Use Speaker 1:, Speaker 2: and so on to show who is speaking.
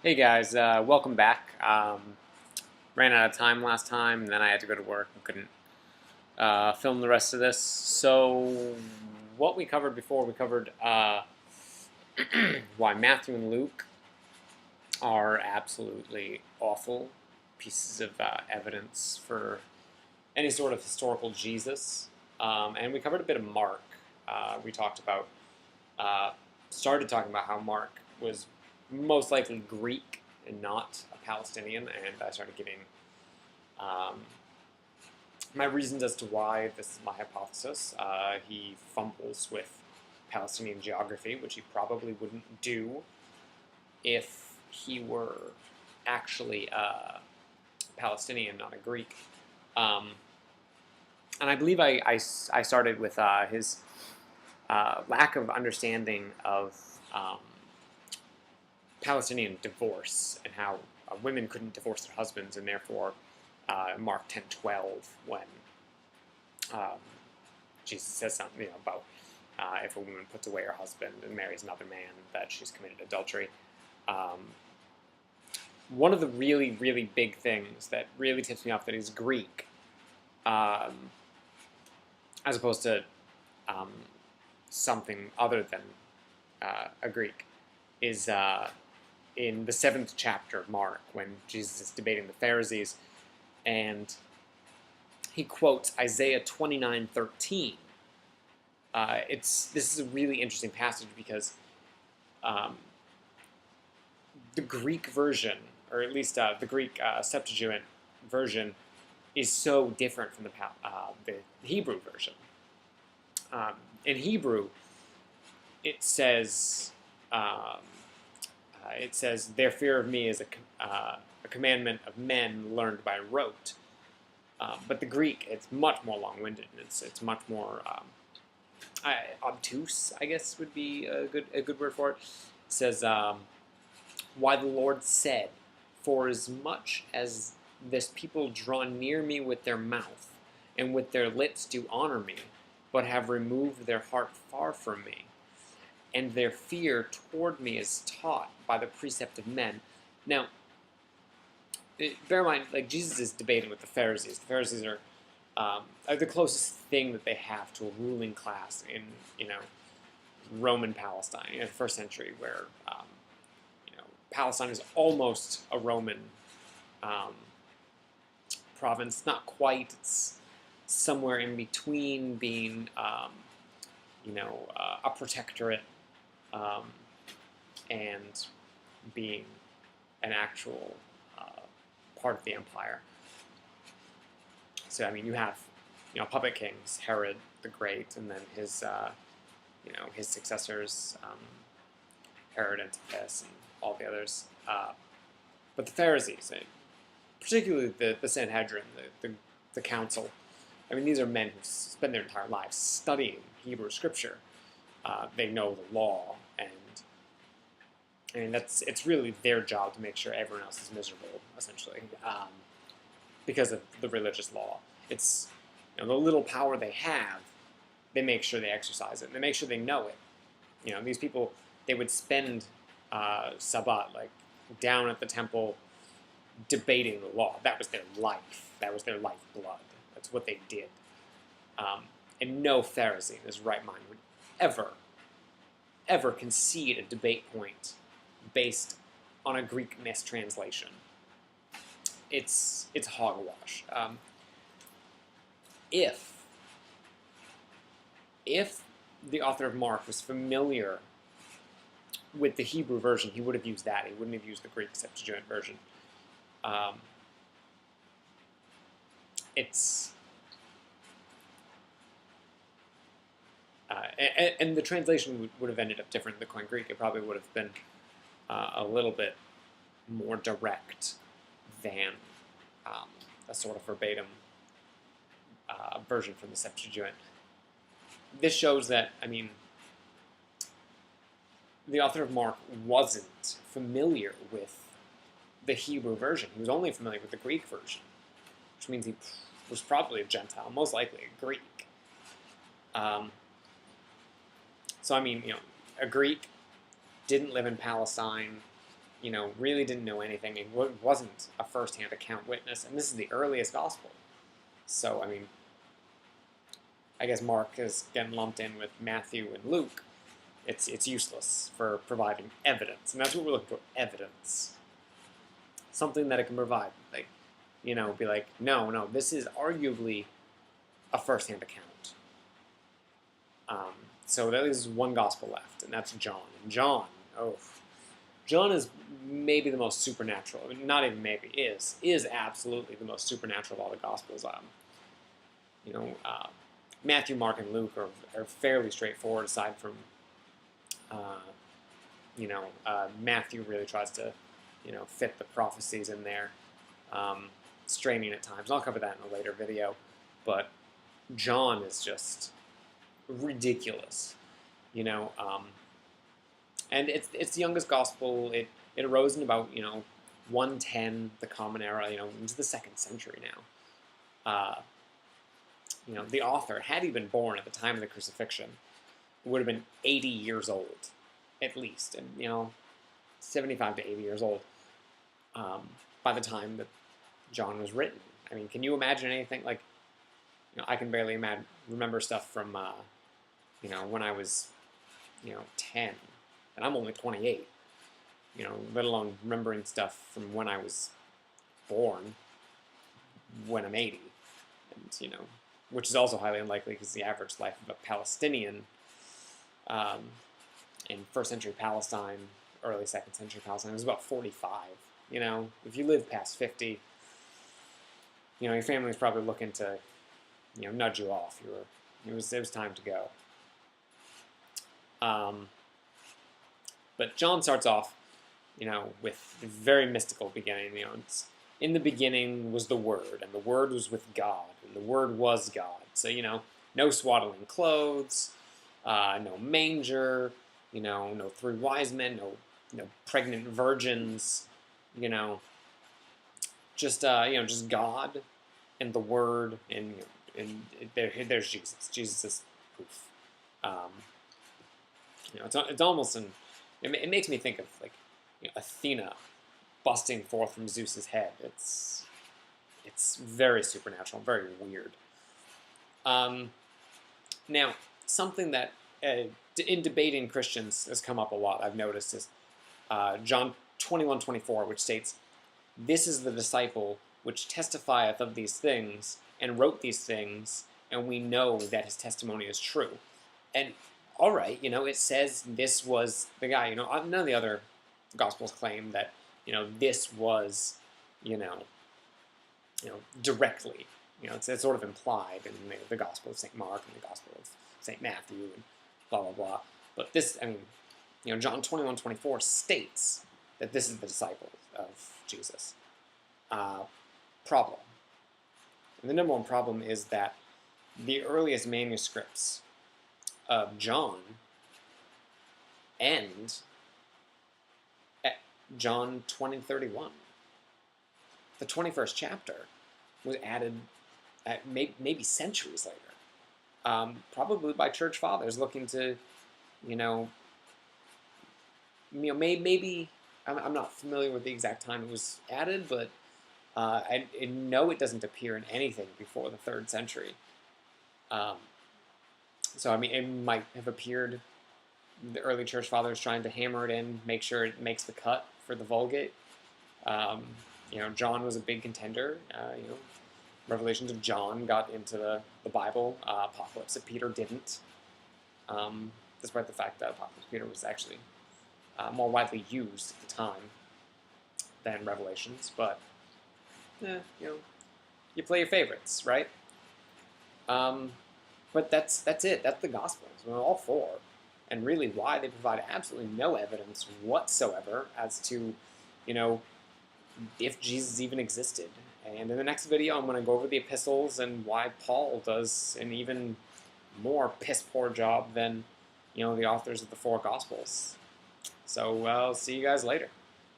Speaker 1: Hey guys, welcome back. Ran out of time last time, and then I had to go to work and couldn't film the rest of this. So, what we covered before, we covered why Matthew and Luke are absolutely awful pieces of evidence for any sort of historical Jesus. And we covered a bit of Mark. We talked about, uh, started talking about how Mark was most likely Greek and not a Palestinian, and I started giving um, my reasons as to why this is my hypothesis. He fumbles with Palestinian geography, which he probably wouldn't do if he were actually Palestinian, not a Greek. Um, and I believe I started with his lack of understanding of Palestinian divorce and how women couldn't divorce their husbands, and therefore Mark 10:12 when um, Jesus says something about if a woman puts away her husband and marries another man, that she's committed adultery. Um, One of the really, really big things that really tips me off that he's Greek, um, as opposed to um, something other than a Greek, is in the 7th chapter of Mark when Jesus is debating the Pharisees, and he quotes Isaiah 29:13. This is a really interesting passage because um, the Greek version, or at least the Greek Septuagint version, is so different from the Hebrew version. In Hebrew, it says um, their fear of me is a commandment of men learned by rote. But the Greek, it's much more long-winded. It's much more obtuse, I guess would be a good word for it. It says, why the Lord said, for as much as this people draw near me with their mouth, and with their lips do honor me, but have removed their heart far from me, and their fear toward me is taught by the precept of men. Now, bear in mind, like Jesus is debating with the Pharisees. The Pharisees are the closest thing that they have to a ruling class in Roman Palestine in the first century, where Palestine is almost a Roman um, province. Not quite. It's somewhere in between being a protectorate um, and being an actual part of the empire. So I mean, you have puppet kings, Herod the Great, and then his successors, Herod Antipas, and all the others. But the Pharisees, particularly the Sanhedrin, the council. I mean, these are men who spend their entire lives studying Hebrew scripture. They know the law, and I mean it's really their job to make sure everyone else is miserable, essentially, because of the religious law. It's the little power they have, they make sure they exercise it. And they make sure they know it. These people, they would spend Sabbat like down at the temple debating the law. That was their life. That was their lifeblood. That's what they did. And no Pharisee in his right mind would ever concede a debate point based on a Greek mistranslation. It's hogwash. If the author of Mark was familiar with the Hebrew version, he would have used that. He wouldn't have used the Greek Septuagint version. Um, it's and the translation would have ended up different in the Koine Greek. It probably would have been a little bit more direct than a sort of verbatim version from the Septuagint. This shows that, I mean, the author of Mark wasn't familiar with the Hebrew version. He was only familiar with the Greek version, which means he was probably a Gentile, most likely a Greek. So, I mean, a Greek didn't live in Palestine, really didn't know anything and wasn't a first-hand account witness, and this is the earliest gospel. So, I mean, I guess Mark is getting lumped in with Matthew and Luke. It's useless for providing evidence, and that's what we're looking for, evidence. Something that it can provide. Like, be like, no, this is arguably a first-hand account. So there is one gospel left, and that's John. And John is maybe the most supernatural. I mean, not even maybe, is absolutely the most supernatural of all the gospels. Matthew, Mark, and Luke are fairly straightforward, aside from, Matthew really tries to, fit the prophecies in there, straining at times. I'll cover that in a later video, but John is just ridiculous, and it's the youngest gospel. It arose in about 110, the Common Era, into the 2nd century now. The author, had he been born at the time of the crucifixion, would have been 80 years old, at least, and 75 to 80 years old by the time that John was written. I mean, can you imagine anything like? I can barely remember stuff from when I was 10, and I'm only 28. Let alone remembering stuff from when I was born, when I'm 80, and which is also highly unlikely because the average life of a Palestinian in 1st century Palestine, early 2nd century Palestine was about 45. If you live past 50, your family's probably looking to nudge you off. It was time to go. But John starts off, with a very mystical beginning. It's, in the beginning was the Word, and the Word was with God, and the Word was God. So, no swaddling clothes, no manger, no 3 wise men, no pregnant virgins, just God and the Word, and there's Jesus. Jesus is poof. It's almost it makes me think of like Athena busting forth from Zeus's head. It's very supernatural, very weird. Now, something that in debating Christians has come up a lot, I've noticed, is John 21:24, which states, "This is the disciple which testifieth of these things, and wrote these things, and we know that his testimony is true." And all right, it says this was the guy. None of the other Gospels claim that this was directly. It's sort of implied in the Gospel of St. Mark and the Gospel of St. Matthew and blah blah blah. But this, John 21:24 states that this is the disciple of Jesus. Problem. And the number one problem is that the earliest manuscripts of John end at John 20:31. The 21st chapter was added at maybe centuries later, probably by church fathers looking to, maybe I'm not familiar with the exact time it was added, but I know it doesn't appear in anything before the 3rd century. So, I mean, it might have appeared, the early church fathers trying to hammer it in, make sure it makes the cut for the Vulgate. John was a big contender. Revelations of John got into the Bible. Apocalypse of Peter didn't, despite the fact that Apocalypse of Peter was actually more widely used at the time than Revelations. But, you play your favorites, right? But that's it. That's the Gospels. All 4. And really why they provide absolutely no evidence whatsoever as to, if Jesus even existed. And in the next video, I'm going to go over the epistles and why Paul does an even more piss-poor job than, the authors of the 4 Gospels. So, I'll see you guys later.